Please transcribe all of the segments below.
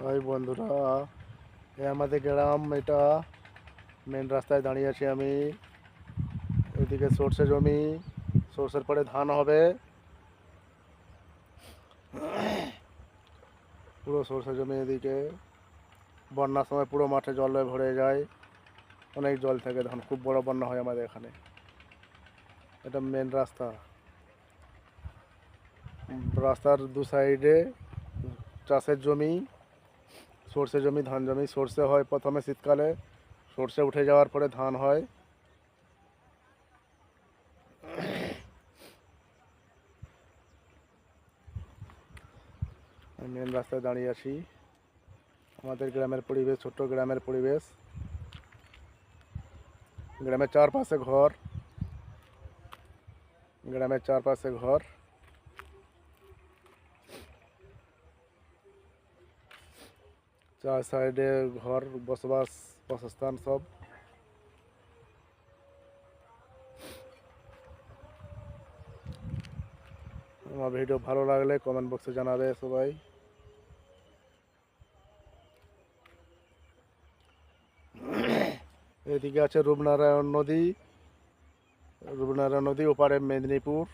ওই বন্ধুরা, এ আমাদের গ্রাম। এটা মেন রাস্তায় দাঁড়িয়ে আছি আমি। এদিকে সর্ষে জমি, সর্ষের পরে ধান হবে। পুরো সর্ষে জমি এদিকে। বন্যার সময় পুরো মাঠে জলে ভরে যায়, অনেক জল থাকে, ধান খুব বড় বন্যা হয় আমাদের এখানে। এটা মেন রাস্তা। রাস্তার দু সাইডে চাষের জমি, সর্ষে জমি, ধান জমি। সর্ষে হয় প্রথমে শীতকালে, সর্ষে উঠে যাওয়ার পরে ধান হয়। মেন রাস্তায় দাঁড়িয়ে আছি। আমাদের গ্রামের পরিবেশ, ছোট্ট গ্রামের পরিবেশ। গ্রামের চারপাশে ঘর, গ্রামের চারপাশে ঘর। চার সাইডে ঘর, বসবাস, বাসস্থান সব। আমার ভিডিও ভালো লাগলে কমেন্ট বক্সে জানাবে সবাই। এদিকে আছে রূপনারায়ণ নদী, রূপনারায়ণ নদী ওপারে মেদিনীপুর।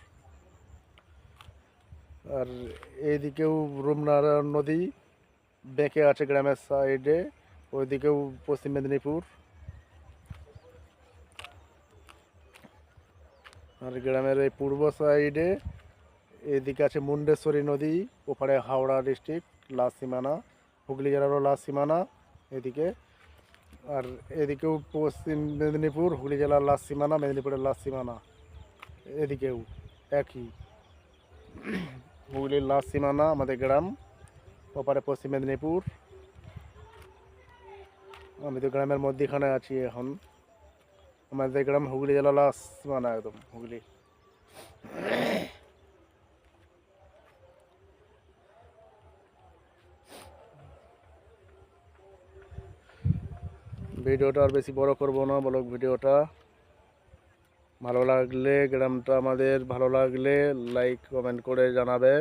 আর এইদিকেও রূপনারায়ণ নদী বেঁকে আছে গ্রামের সাইডে, ওইদিকেও পশ্চিম মেদিনীপুর। আর গ্রামের এই পূর্ব সাইডে এদিকে আছে মুন্ডেশ্বরী নদী, ওপারে হাওড়া ডিস্ট্রিক্ট, লাস্ট সীমানা, হুগলি জেলারও লাস্ট সীমানা এদিকে। আর এদিকেও পশ্চিম মেদিনীপুর, হুগলি জেলার লাস্ট সীমানা, মেদিনীপুরের লাস্ট সীমানা। এদিকেও একই, হুগলির লাস্ট সীমানা আমাদের গ্রাম, ওপারে পশ্চিম মেদিনীপুর। আমি তো গ্রামের মধ্যেখানে আছি এখন। আমাদের গ্রাম হুগলি জেলা লাস্ট সীমানা, একদম হুগলি। ভিডিওটা আর বেশি বড় করব না, ব্লগ ভিডিওটা। ভালো লাগলে, গ্রামটা আমাদের ভালো লাগলে লাইক কমেন্ট করে জানাবে।